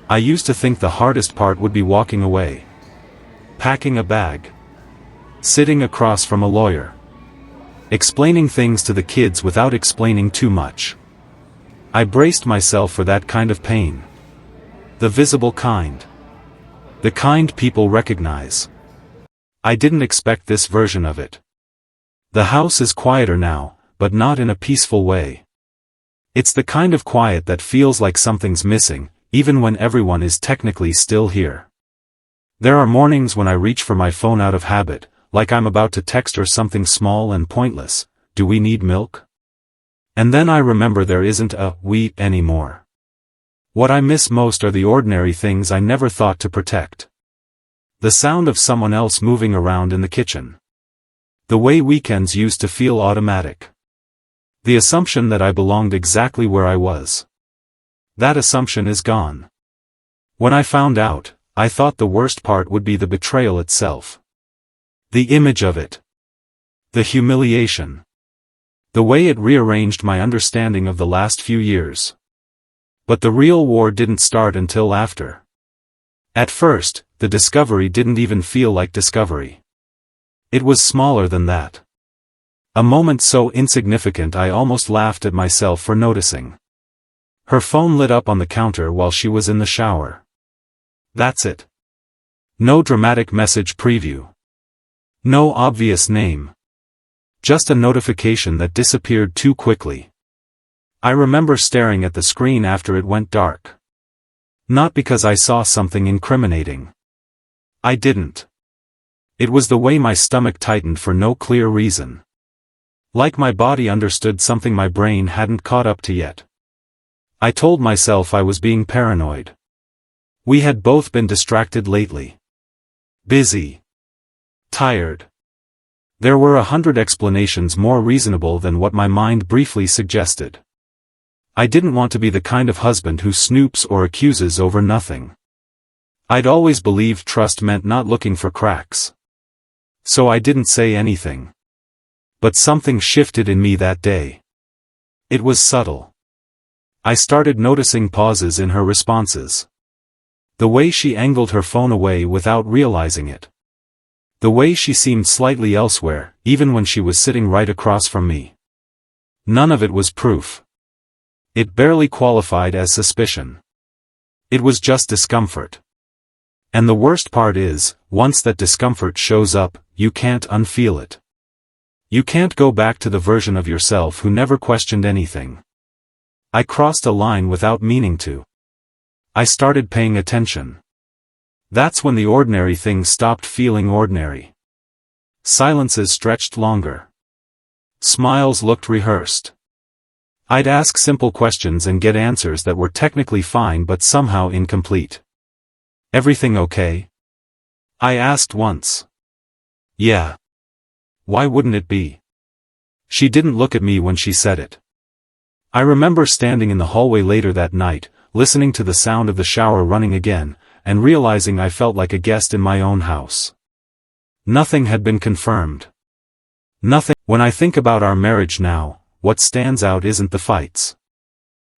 I used to think the hardest part would be walking away. Packing a bag. Sitting across from a lawyer. Explaining things to the kids without explaining too much. I braced myself for that kind of pain. The visible kind. The kind people recognize. I didn't expect this version of it. The house is quieter now, but not in a peaceful way. It's the kind of quiet that feels like something's missing, even when everyone is technically still here. There are mornings when I reach for my phone out of habit, like I'm about to text her something small and pointless. Do we need milk? And then I remember there isn't a we anymore. What I miss most are the ordinary things I never thought to protect. The sound of someone else moving around in the kitchen. The way weekends used to feel automatic. The assumption that I belonged exactly where I was. That assumption is gone. When I found out, I thought the worst part would be the betrayal itself. The image of it. The humiliation. The way it rearranged my understanding of the last few years. But the real war didn't start until after. At first, the discovery didn't even feel like discovery. It was smaller than that. A moment so insignificant I almost laughed at myself for noticing. Her phone lit up on the counter while she was in the shower. That's it. No dramatic message preview. No obvious name. Just a notification that disappeared too quickly. I remember staring at the screen after it went dark. Not because I saw something incriminating. I didn't. It was the way my stomach tightened for no clear reason. Like my body understood something my brain hadn't caught up to yet. I told myself I was being paranoid. We had both been distracted lately. Busy. Tired. There were 100 explanations more reasonable than what my mind briefly suggested. I didn't want to be the kind of husband who snoops or accuses over nothing. I'd always believed trust meant not looking for cracks. So I didn't say anything. But something shifted in me that day. It was subtle. I started noticing pauses in her responses. The way she angled her phone away without realizing it. The way she seemed slightly elsewhere, even when she was sitting right across from me. None of it was proof. It barely qualified as suspicion. It was just discomfort. And the worst part is, once that discomfort shows up, you can't unfeel it. You can't go back to the version of yourself who never questioned anything. I crossed a line without meaning to. I started paying attention. That's when the ordinary things stopped feeling ordinary. Silences stretched longer. Smiles looked rehearsed. I'd ask simple questions and get answers that were technically fine but somehow incomplete. Everything okay? I asked once. Yeah. Why wouldn't it be? She didn't look at me when she said it. I remember standing in the hallway later that night, listening to the sound of the shower running again, and realizing I felt like a guest in my own house. Nothing had been confirmed. Nothing. When I think about our marriage now, what stands out isn't the fights.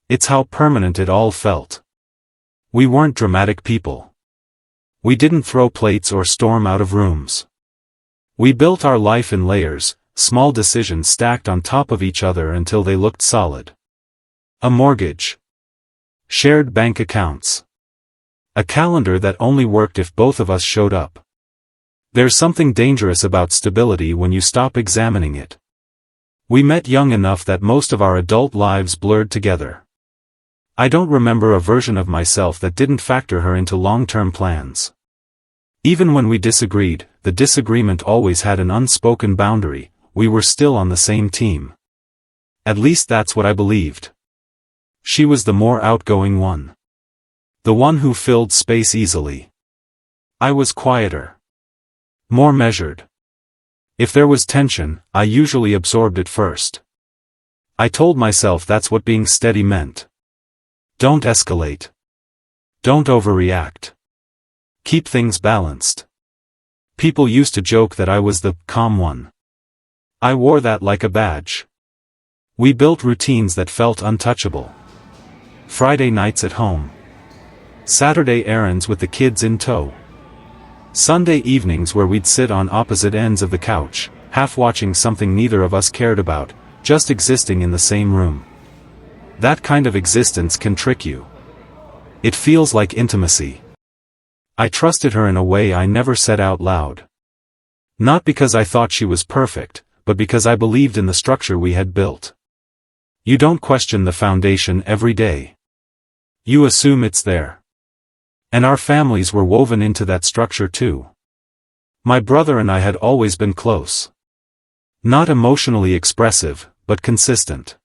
It's how permanent it all felt. We weren't dramatic people. We didn't throw plates or storm out of rooms. We built our life in layers, small decisions stacked on top of each other until they looked solid. A mortgage. Shared bank accounts. A calendar that only worked if both of us showed up. There's something dangerous about stability when you stop examining it. We met young enough that most of our adult lives blurred together. I don't remember a version of myself that didn't factor her into long-term plans. Even when we disagreed, the disagreement always had an unspoken boundary. We were still on the same team. At least that's what I believed. She was the more outgoing one. The one who filled space easily. I was quieter. More measured. If there was tension, I usually absorbed it first. I told myself that's what being steady meant. Don't escalate. Don't overreact. Keep things balanced. People used to joke that I was the calm one. I wore that like a badge. We built routines that felt untouchable. Friday nights at home. Saturday errands with the kids in tow. Sunday evenings where we'd sit on opposite ends of the couch, half watching something neither of us cared about, just existing in the same room. That kind of existence can trick you. It feels like intimacy. I trusted her in a way I never said out loud. Not because I thought she was perfect, but because I believed in the structure we had built. You don't question the foundation every day. You assume it's there. And our families were woven into that structure too. My brother and I had always been close. Not emotionally expressive, but consistent.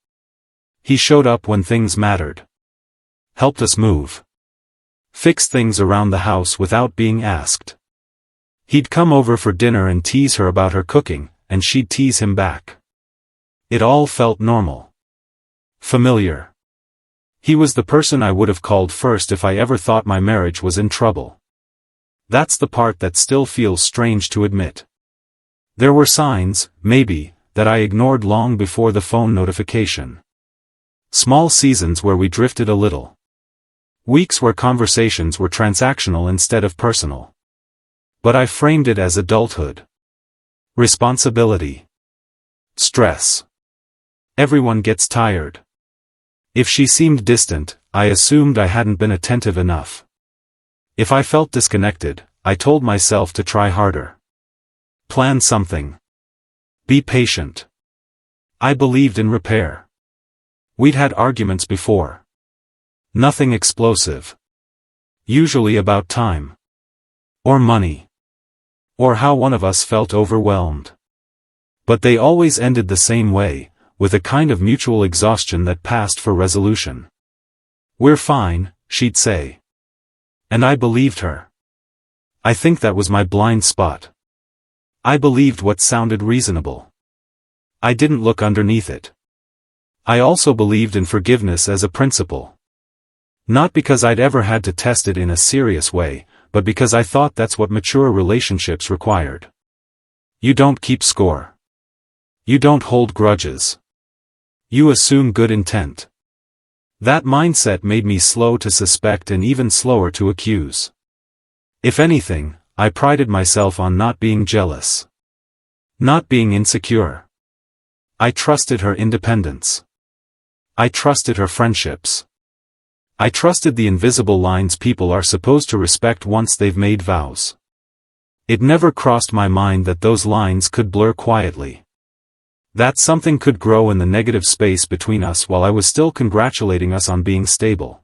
He showed up when things mattered. Helped us move. Fixed things around the house without being asked. He'd come over for dinner and tease her about her cooking, and she'd tease him back. It all felt normal. Familiar. He was the person I would have called first if I ever thought my marriage was in trouble. That's the part that still feels strange to admit. There were signs, maybe, that I ignored long before the phone notification. Small seasons where we drifted a little. Weeks where conversations were transactional instead of personal. But I framed it as adulthood. Responsibility. Stress. Everyone gets tired. If she seemed distant, I assumed I hadn't been attentive enough. If I felt disconnected, I told myself to try harder. Plan something. Be patient. I believed in repair. We'd had arguments before. Nothing explosive. Usually about time. Or money. Or how one of us felt overwhelmed. But they always ended the same way, with a kind of mutual exhaustion that passed for resolution. "We're fine," she'd say. And I believed her. I think that was my blind spot. I believed what sounded reasonable. I didn't look underneath it. I also believed in forgiveness as a principle. Not because I'd ever had to test it in a serious way, but because I thought that's what mature relationships required. You don't keep score. You don't hold grudges. You assume good intent. That mindset made me slow to suspect and even slower to accuse. If anything, I prided myself on not being jealous. Not being insecure. I trusted her independence. I trusted her friendships. I trusted the invisible lines people are supposed to respect once they've made vows. It never crossed my mind that those lines could blur quietly. That something could grow in the negative space between us while I was still congratulating us on being stable.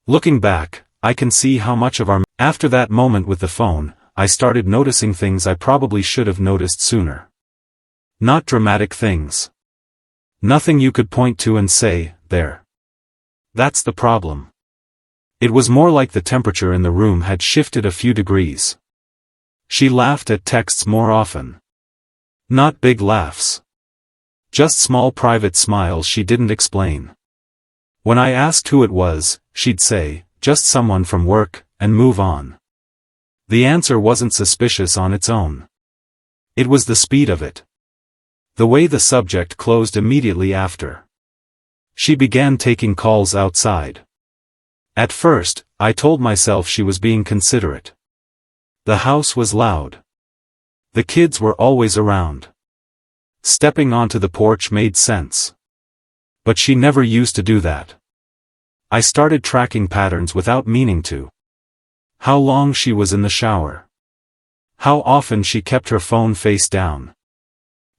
Looking back, I can see how much of our... After that moment with the phone, I started noticing things I probably should have noticed sooner. Not dramatic things. Nothing you could point to and say, "There." That's the problem. It was more like the temperature in the room had shifted a few degrees. She laughed at texts more often. Not big laughs. Just small private smiles she didn't explain. When I asked who it was, she'd say, "Just someone from work," and move on. The answer wasn't suspicious on its own. It was the speed of it. The way the subject closed immediately after. She began taking calls outside. At first, I told myself she was being considerate. The house was loud. The kids were always around. Stepping onto the porch made sense. But she never used to do that. I started tracking patterns without meaning to. How long she was in the shower. How often she kept her phone face down.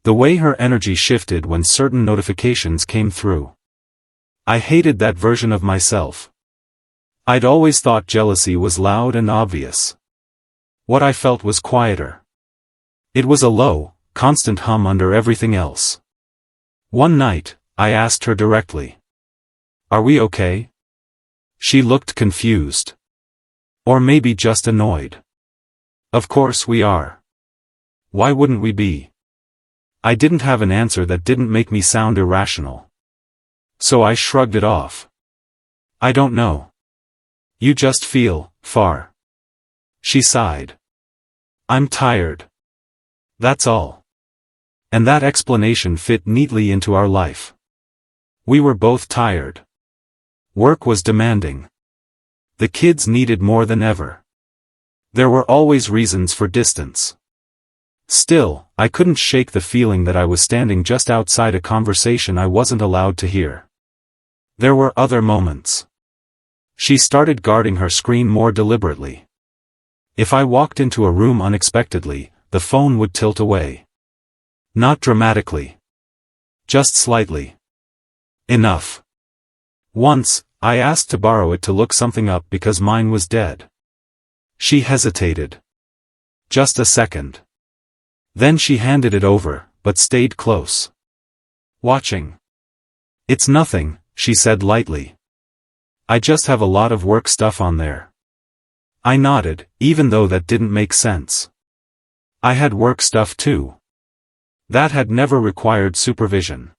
The way her energy shifted when certain notifications came through. I hated that version of myself. I'd always thought jealousy was loud and obvious. What I felt was quieter. It was a low, constant hum under everything else. One night, I asked her directly. "Are we okay?" She looked confused. Or maybe just annoyed. "Of course we are. Why wouldn't we be?" I didn't have an answer that didn't make me sound irrational. So I shrugged it off. "I don't know. You just feel far." She sighed. "I'm tired. That's all." And that explanation fit neatly into our life. We were both tired. Work was demanding. The kids needed more than ever. There were always reasons for distance. Still, I couldn't shake the feeling that I was standing just outside a conversation I wasn't allowed to hear. There were other moments. She started guarding her screen more deliberately. If I walked into a room unexpectedly, the phone would tilt away. Not dramatically. Just slightly. Enough. Once, I asked to borrow it to look something up because mine was dead. She hesitated. Just a second. Then she handed it over, but stayed close. Watching. It's nothing, she said lightly. I just have a lot of work stuff on there. I nodded, even though that didn't make sense. I had work stuff too. That had never required supervision.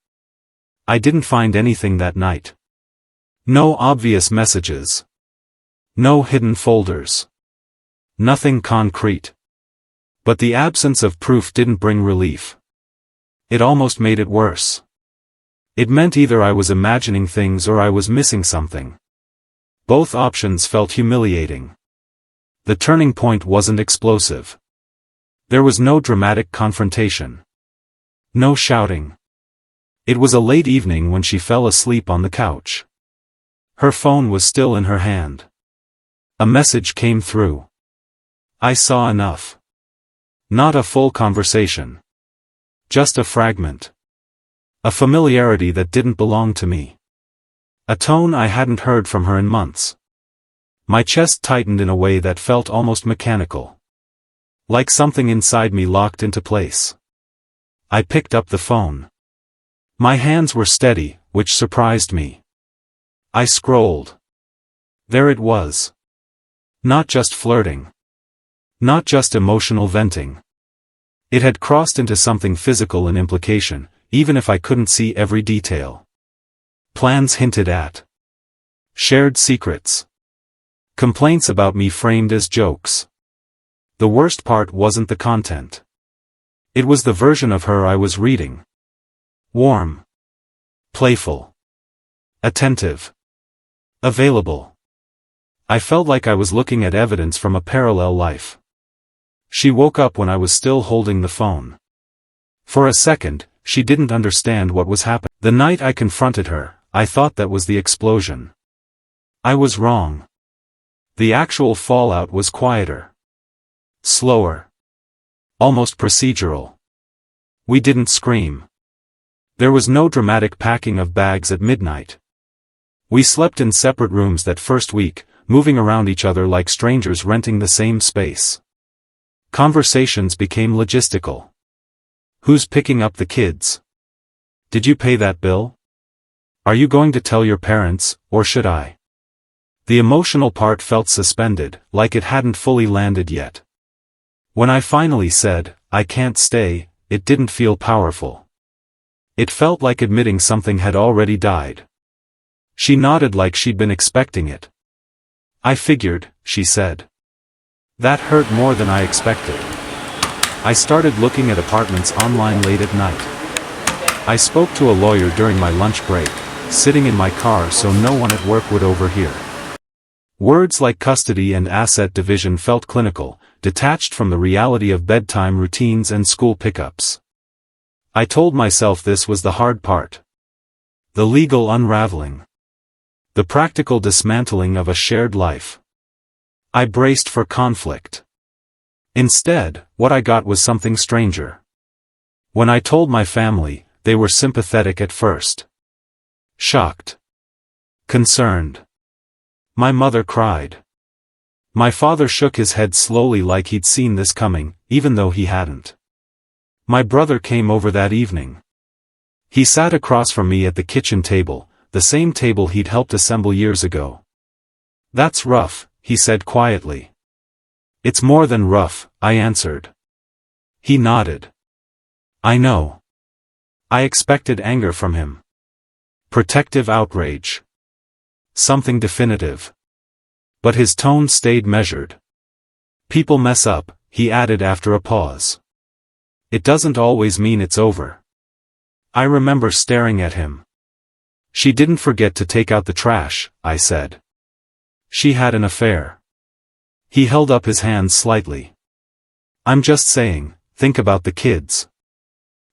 I didn't find anything that night. No obvious messages. No hidden folders. Nothing concrete. But the absence of proof didn't bring relief. It almost made it worse. It meant either I was imagining things or I was missing something. Both options felt humiliating. The turning point wasn't explosive. There was no dramatic confrontation. No shouting. It was a late evening when she fell asleep on the couch. Her phone was still in her hand. A message came through. I saw enough. Not a full conversation. Just a fragment. A familiarity that didn't belong to me. A tone I hadn't heard from her in months. My chest tightened in a way that felt almost mechanical. Like something inside me locked into place. I picked up the phone. My hands were steady, which surprised me. I scrolled. There it was. Not just flirting. Not just emotional venting. It had crossed into something physical in implication, even if I couldn't see every detail. Plans hinted at. Shared secrets. Complaints about me framed as jokes. The worst part wasn't the content. It was the version of her I was reading. Warm. Playful. Attentive. Available. I felt like I was looking at evidence from a parallel life. She woke up when I was still holding the phone. For a second, she didn't understand what was happening. The night I confronted her, I thought that was the explosion. I was wrong. The actual fallout was quieter. Slower. Almost procedural. We didn't scream. There was no dramatic packing of bags at midnight. We slept in separate rooms that first week, moving around each other like strangers renting the same space. Conversations became logistical. Who's picking up the kids? Did you pay that bill? Are you going to tell your parents, or should I? The emotional part felt suspended, like it hadn't fully landed yet. When I finally said, I can't stay, it didn't feel powerful. It felt like admitting something had already died. She nodded like she'd been expecting it. I figured, she said. That hurt more than I expected. I started looking at apartments online late at night. I spoke to a lawyer during my lunch break, sitting in my car so no one at work would overhear. Words like custody and asset division felt clinical, detached from the reality of bedtime routines and school pickups. I told myself this was the hard part. The legal unraveling. The practical dismantling of a shared life. I braced for conflict. Instead, what I got was something stranger. When I told my family, they were sympathetic at first. Shocked. Concerned. My mother cried. My father shook his head slowly like he'd seen this coming, even though he hadn't. My brother came over that evening. He sat across from me at the kitchen table, the same table he'd helped assemble years ago. That's rough, he said quietly. It's more than rough, I answered. He nodded. I know. I expected anger from him. Protective outrage. Something definitive. But his tone stayed measured. People mess up, he added after a pause. It doesn't always mean it's over. I remember staring at him. She didn't forget to take out the trash, I said. She had an affair. He held up his hands slightly. I'm just saying, think about the kids.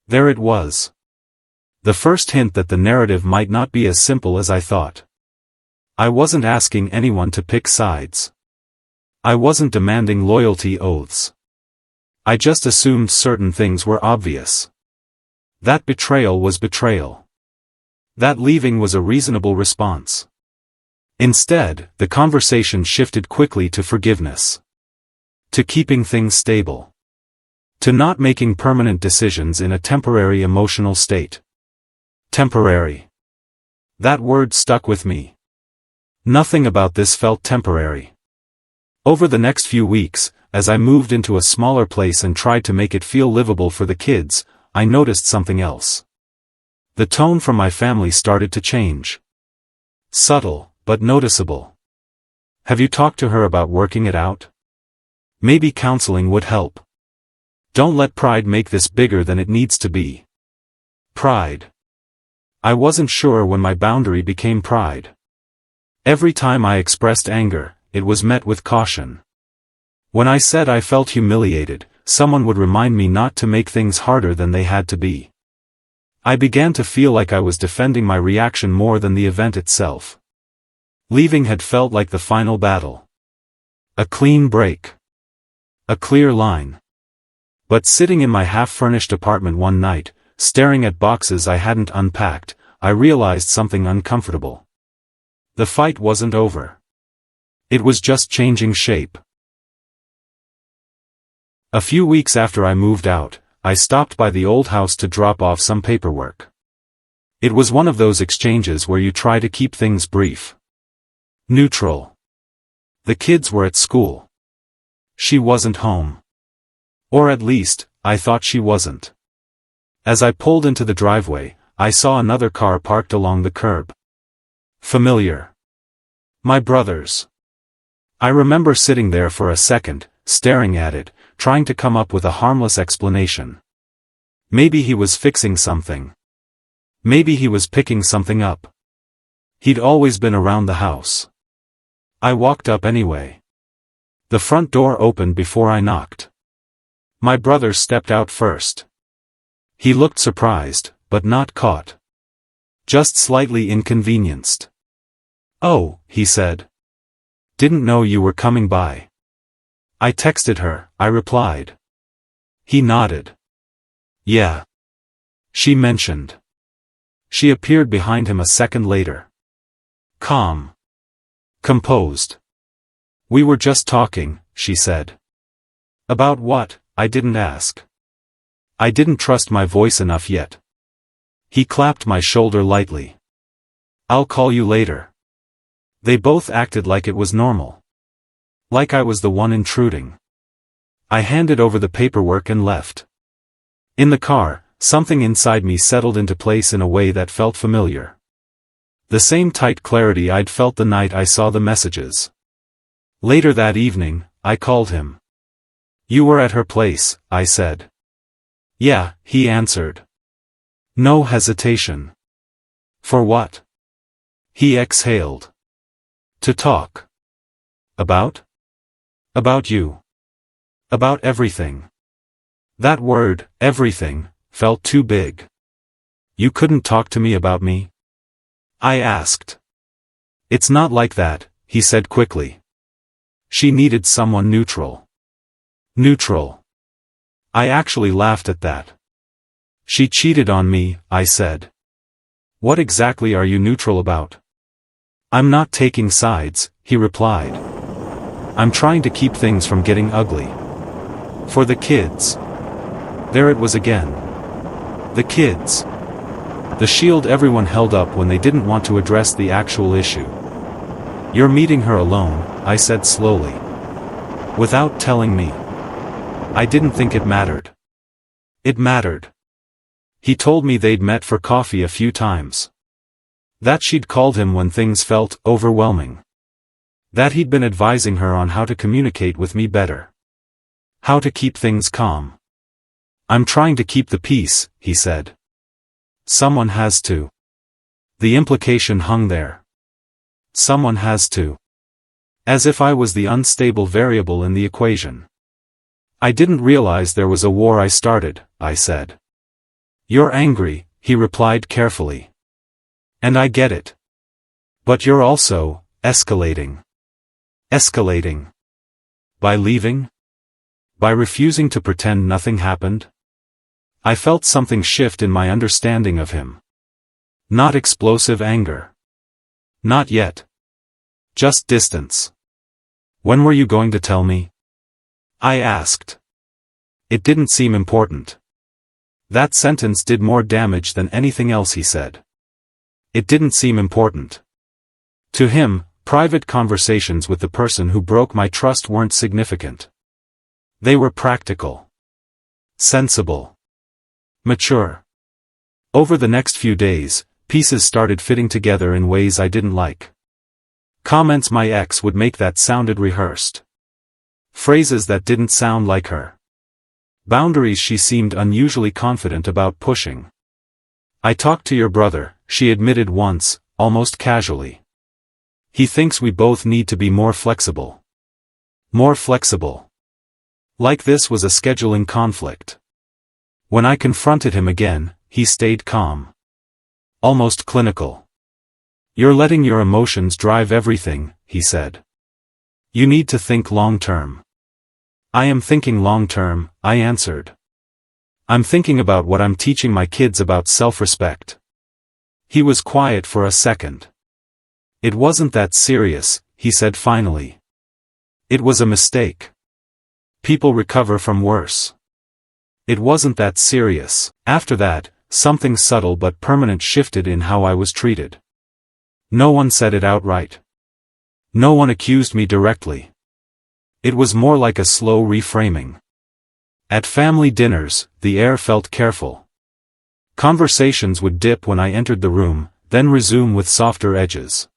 There it was. The first hint that the narrative might not be as simple as I thought. I wasn't asking anyone to pick sides. I wasn't demanding loyalty oaths. I just assumed certain things were obvious. That betrayal was betrayal. That leaving was a reasonable response. Instead, the conversation shifted quickly to forgiveness. To keeping things stable. To not making permanent decisions in a temporary emotional state. Temporary. That word stuck with me. Nothing about this felt temporary. Over the next few weeks, as I moved into a smaller place and tried to make it feel livable for the kids, I noticed something else. The tone from my family started to change. Subtle, but noticeable. Have you talked to her about working it out? Maybe counseling would help. Don't let pride make this bigger than it needs to be. Pride. I wasn't sure when my boundary became pride. Every time I expressed anger, it was met with caution. When I said I felt humiliated, someone would remind me not to make things harder than they had to be. I began to feel like I was defending my reaction more than the event itself. Leaving had felt like the final battle. A clean break. A clear line. But sitting in my half-furnished apartment one night, staring at boxes I hadn't unpacked, I realized something uncomfortable. The fight wasn't over. It was just changing shape. A few weeks after I moved out, I stopped by the old house to drop off some paperwork. It was one of those exchanges where you try to keep things brief. Neutral. The kids were at school. She wasn't home. Or at least, I thought she wasn't. As I pulled into the driveway, I saw another car parked along the curb. Familiar. My brother's. I remember sitting there for a second, staring at it, trying to come up with a harmless explanation. Maybe he was fixing something. Maybe he was picking something up. He'd always been around the house. I walked up anyway. The front door opened before I knocked. My brother stepped out first. He looked surprised, but not caught. Just slightly inconvenienced. "Oh," he said. "Didn't know you were coming by." "I texted her," I replied. He nodded. "Yeah. She mentioned." She appeared behind him a second later. Calm. Composed. "We were just talking," she said. "About what?" I didn't ask. I didn't trust my voice enough yet. He clapped my shoulder lightly. "I'll call you later." They both acted like it was normal. Like I was the one intruding. I handed over the paperwork and left. In the car, something inside me settled into place in a way that felt familiar. The same tight clarity I'd felt the night I saw the messages. Later that evening, I called him. "You were at her place," I said. "Yeah," he answered. No hesitation. "For what?" He exhaled. "To talk." "About?" "About you. About everything." That word, everything, felt too big. "You couldn't talk to me about me?" I asked. "It's not like that," he said quickly. She needed someone neutral. Neutral. I actually laughed at that. "She cheated on me," I said. "What exactly are you neutral about?" "I'm not taking sides," he replied. "I'm trying to keep things from getting ugly. For the kids." There it was again. The kids. The shield everyone held up when they didn't want to address the actual issue. "You're meeting her alone," I said slowly. "Without telling me." I didn't think it mattered. It mattered. He told me they'd met for coffee a few times. That she'd called him when things felt overwhelming. That he'd been advising her on how to communicate with me better. How to keep things calm. "I'm trying to keep the peace," he said. "Someone has to." The implication hung there. Someone has to. As if I was the unstable variable in the equation. I didn't realize there was a war I started, I said. You're angry, he replied carefully. And I get it. But you're also escalating. Escalating. By leaving? By refusing to pretend nothing happened? I felt something shift in my understanding of him. Not explosive anger. Not yet. Just distance. When were you going to tell me? I asked. It didn't seem important. That sentence did more damage than anything else he said. It didn't seem important. To him, private conversations with the person who broke my trust weren't significant. They were practical. Sensible. Mature. Over the next few days, pieces started fitting together in ways I didn't like. Comments my ex would make that sounded rehearsed. Phrases that didn't sound like her. Boundaries she seemed unusually confident about pushing. I talked to your brother, she admitted once, almost casually. He thinks we both need to be more flexible. More flexible. Like this was a scheduling conflict. When I confronted him again, he stayed calm. Almost clinical. You're letting your emotions drive everything, he said. You need to think long-term. I am thinking long-term, I answered. I'm thinking about what I'm teaching my kids about self-respect. He was quiet for a second. It wasn't that serious, he said finally. It was a mistake. People recover from worse. It wasn't that serious. After that, something subtle but permanent shifted in how I was treated. No one said it outright. No one accused me directly. It was more like a slow reframing. At family dinners, the air felt careful. Conversations would dip when I entered the room, then resume with softer edges.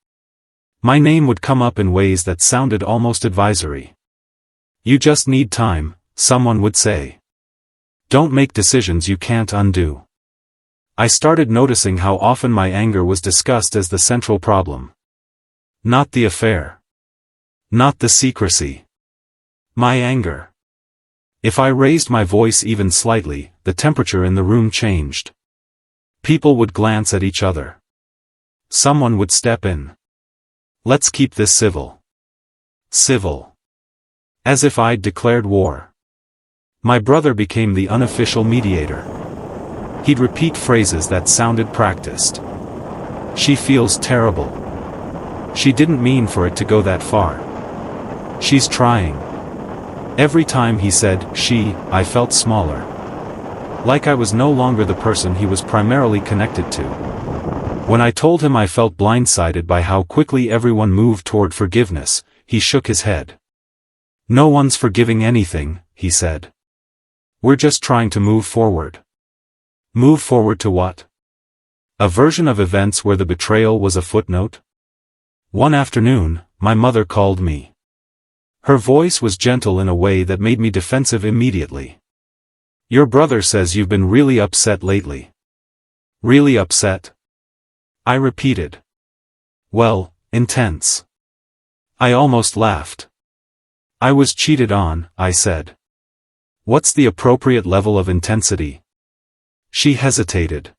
My name would come up in ways that sounded almost advisory. You just need time, someone would say. Don't make decisions you can't undo. I started noticing how often my anger was discussed as the central problem. Not the affair. Not the secrecy. My anger. If I raised my voice even slightly, the temperature in the room changed. People would glance at each other. Someone would step in. Let's keep this civil. Civil. As if I'd declared war. My brother became the unofficial mediator. He'd repeat phrases that sounded practiced. She feels terrible. She didn't mean for it to go that far. She's trying. Every time he said, she, I felt smaller. Like I was no longer the person he was primarily connected to. When I told him I felt blindsided by how quickly everyone moved toward forgiveness, he shook his head. No one's forgiving anything, he said. We're just trying to move forward. Move forward to what? A version of events where the betrayal was a footnote? One afternoon, my mother called me. Her voice was gentle in a way that made me defensive immediately. Your brother says you've been really upset lately. Really upset? I repeated. Well, intense. I almost laughed. I was cheated on, I said. What's the appropriate level of intensity? She hesitated.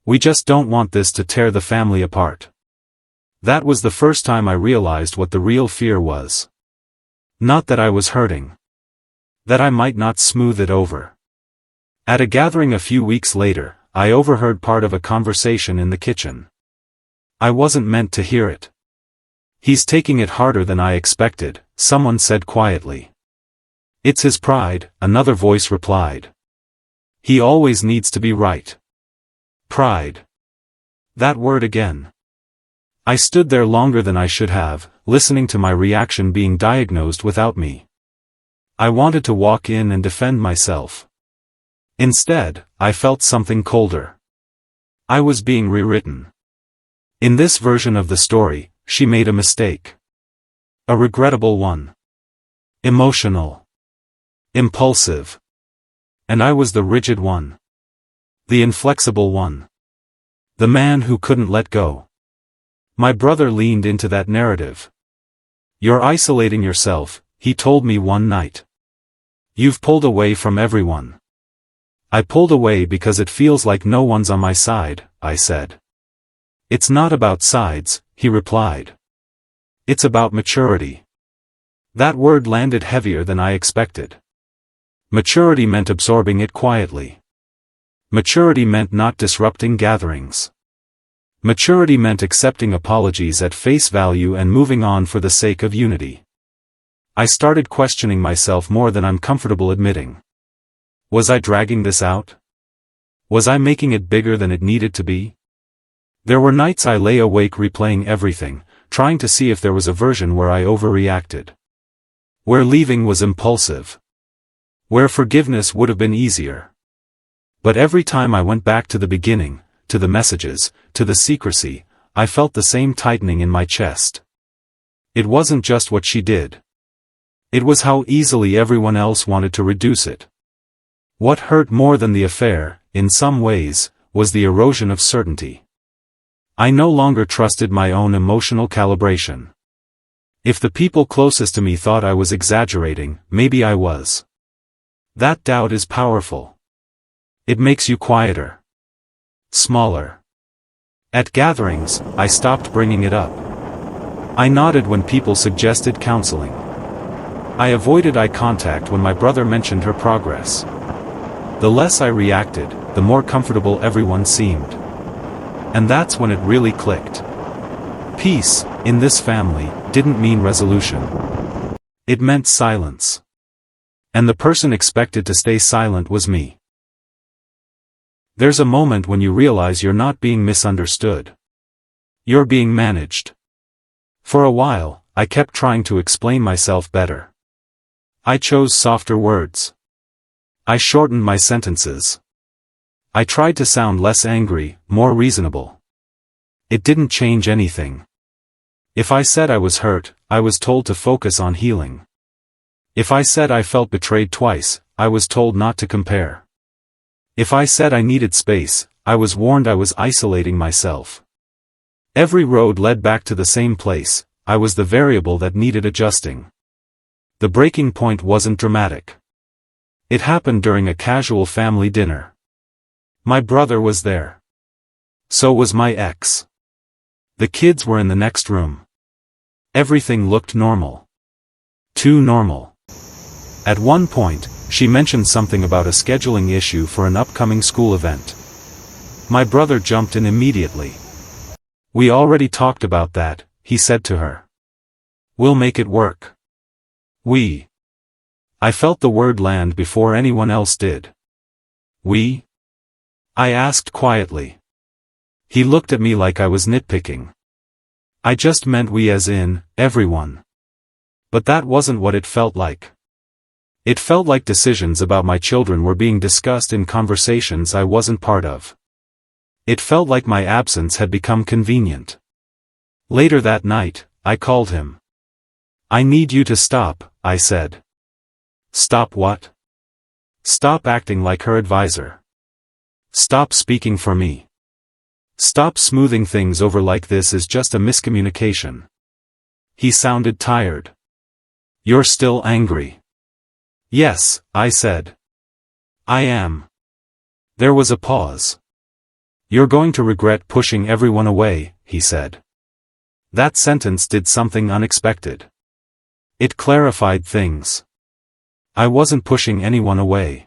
We just don't want this to tear the family apart. That was the first time I realized what the real fear was. Not that I was hurting. That I might not smooth it over. At a gathering a few weeks later, I overheard part of a conversation in the kitchen. I wasn't meant to hear it. He's taking it harder than I expected, someone said quietly. It's his pride, another voice replied. He always needs to be right. Pride. That word again. I stood there longer than I should have, listening to my reaction being diagnosed without me. I wanted to walk in and defend myself. Instead, I felt something colder. I was being rewritten. In this version of the story, she made a mistake. A regrettable one. Emotional. Impulsive. And I was the rigid one. The inflexible one. The man who couldn't let go. My brother leaned into that narrative. "You're isolating yourself," he told me one night. "You've pulled away from everyone." "I pulled away because it feels like no one's on my side," I said. "It's not about sides," he replied. "It's about maturity." That word landed heavier than I expected. Maturity meant absorbing it quietly. Maturity meant not disrupting gatherings. Maturity meant accepting apologies at face value and moving on for the sake of unity. I started questioning myself more than I'm comfortable admitting. Was I dragging this out? Was I making it bigger than it needed to be? There were nights I lay awake replaying everything, trying to see if there was a version where I overreacted. Where leaving was impulsive. Where forgiveness would have been easier. But every time I went back to the beginning, to the messages, to the secrecy, I felt the same tightening in my chest. It wasn't just what she did. It was how easily everyone else wanted to reduce it. What hurt more than the affair, in some ways, was the erosion of certainty. I no longer trusted my own emotional calibration. If the people closest to me thought I was exaggerating, maybe I was. That doubt is powerful. It makes you quieter. Smaller. At gatherings, I stopped bringing it up. I nodded when people suggested counseling. I avoided eye contact when my brother mentioned her progress. The less I reacted, the more comfortable everyone seemed. And that's when it really clicked. Peace, in this family, didn't mean resolution. It meant silence. And the person expected to stay silent was me. There's a moment when you realize you're not being misunderstood. You're being managed. For a while, I kept trying to explain myself better. I chose softer words. I shortened my sentences. I tried to sound less angry, more reasonable. It didn't change anything. If I said I was hurt, I was told to focus on healing. If I said I felt betrayed twice, I was told not to compare. If I said I needed space, I was warned I was isolating myself. Every road led back to the same place. I was the variable that needed adjusting. The breaking point wasn't dramatic. It happened during a casual family dinner. My brother was there. So was my ex. The kids were in the next room. Everything looked normal. Too normal. At one point, she mentioned something about a scheduling issue for an upcoming school event. My brother jumped in immediately. "We already talked about that," he said to her. "We'll make it work." "We." I felt the word land before anyone else did. "We?" I asked quietly. He looked at me like I was nitpicking. "I just meant we as in, everyone." But that wasn't what it felt like. It felt like decisions about my children were being discussed in conversations I wasn't part of. It felt like my absence had become convenient. Later that night, I called him. "I need you to stop," I said. "Stop what?" "Stop acting like her advisor. Stop speaking for me. Stop smoothing things over like this is just a miscommunication." He sounded tired. "You're still angry." "Yes," I said. "I am." There was a pause. "You're going to regret pushing everyone away," he said. That sentence did something unexpected. It clarified things. I wasn't pushing anyone away.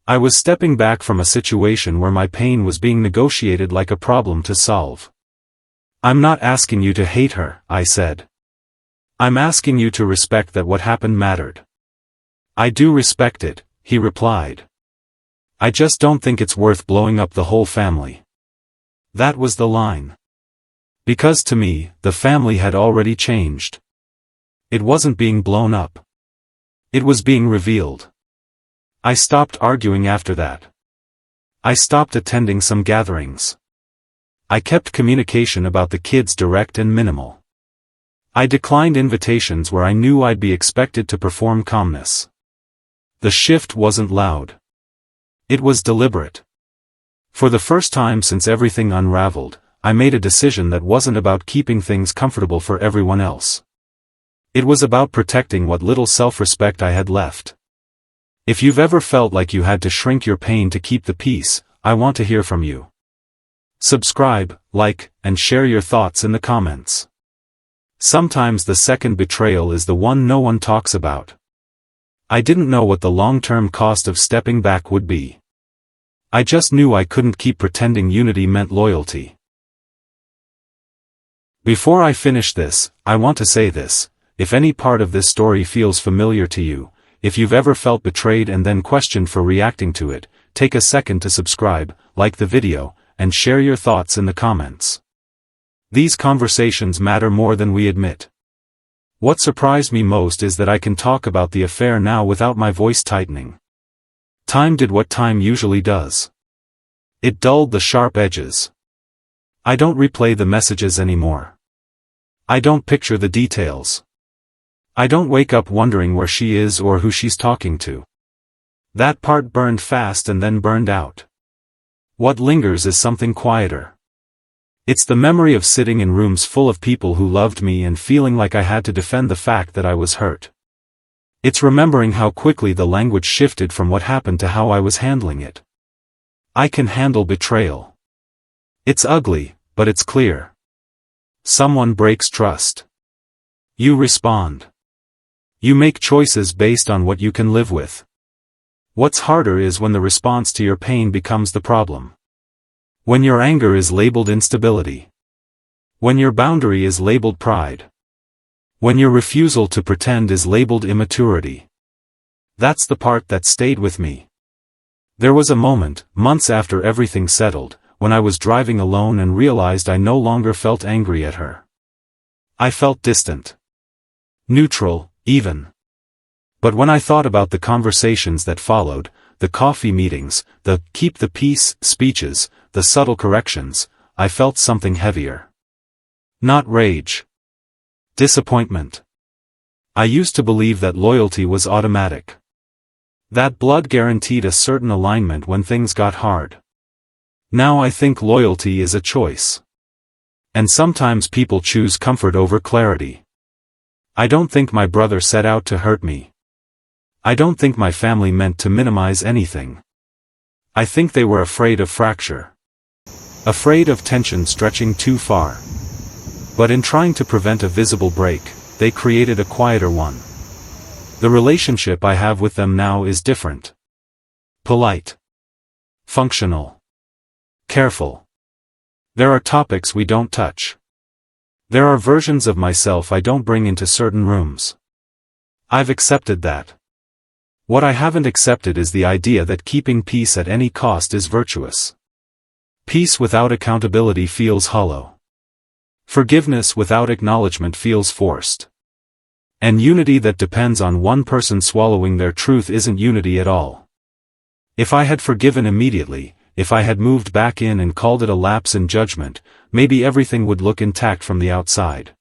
I was stepping back from a situation where my pain was being negotiated like a problem to solve. "I'm not asking you to hate her," I said. "I'm asking you to respect that what happened mattered." "I do respect it," he replied. "I just don't think it's worth blowing up the whole family." That was the line. Because to me, the family had already changed. It wasn't being blown up. It was being revealed. I stopped arguing after that. I stopped attending some gatherings. I kept communication about the kids direct and minimal. I declined invitations where I knew I'd be expected to perform calmness. The shift wasn't loud. It was deliberate. For the first time since everything unraveled, I made a decision that wasn't about keeping things comfortable for everyone else. It was about protecting what little self-respect I had left. If you've ever felt like you had to shrink your pain to keep the peace, I want to hear from you. Subscribe, like, and share your thoughts in the comments. Sometimes the second betrayal is the one no one talks about. I didn't know what the long-term cost of stepping back would be. I just knew I couldn't keep pretending unity meant loyalty. Before I finish this, I want to say this: if any part of this story feels familiar to you, if you've ever felt betrayed and then questioned for reacting to it, take a second to subscribe, like the video, and share your thoughts in the comments. These conversations matter more than we admit. What surprised me most is that I can talk about the affair now without my voice tightening. Time did what time usually does. It dulled the sharp edges. I don't replay the messages anymore. I don't picture the details. I don't wake up wondering where she is or who she's talking to. That part burned fast and then burned out. What lingers is something quieter. It's the memory of sitting in rooms full of people who loved me and feeling like I had to defend the fact that I was hurt. It's remembering how quickly the language shifted from what happened to how I was handling it. I can handle betrayal. It's ugly, but it's clear. Someone breaks trust. You respond. You make choices based on what you can live with. What's harder is when the response to your pain becomes the problem. When your anger is labeled instability. When your boundary is labeled pride. When your refusal to pretend is labeled immaturity. That's the part that stayed with me. There was a moment, months after everything settled, when I was driving alone and realized I no longer felt angry at her. I felt distant. Neutral, even. But when I thought about the conversations that followed, the coffee meetings, the keep the peace speeches, the subtle corrections, I felt something heavier. Not rage. Disappointment. I used to believe that loyalty was automatic. That blood guaranteed a certain alignment when things got hard. Now I think loyalty is a choice. And sometimes people choose comfort over clarity. I don't think my brother set out to hurt me. I don't think my family meant to minimize anything. I think they were afraid of fracture. Afraid of tension stretching too far. But in trying to prevent a visible break, they created a quieter one. The relationship I have with them now is different. Polite. Functional. Careful. There are topics we don't touch. There are versions of myself I don't bring into certain rooms. I've accepted that. What I haven't accepted is the idea that keeping peace at any cost is virtuous. Peace without accountability feels hollow. Forgiveness without acknowledgement feels forced. And unity that depends on one person swallowing their truth isn't unity at all. If I had forgiven immediately, if I had moved back in and called it a lapse in judgment, maybe everything would look intact from the outside.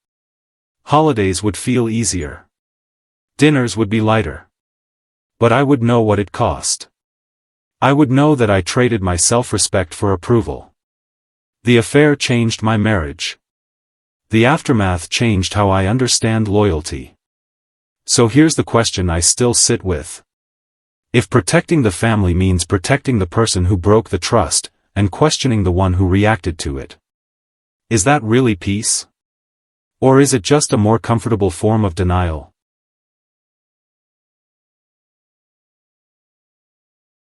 Holidays would feel easier. Dinners would be lighter. But I would know what it cost. I would know that I traded my self-respect for approval. The affair changed my marriage. The aftermath changed how I understand loyalty. So here's the question I still sit with. If protecting the family means protecting the person who broke the trust, and questioning the one who reacted to it, is that really peace? Or is it just a more comfortable form of denial?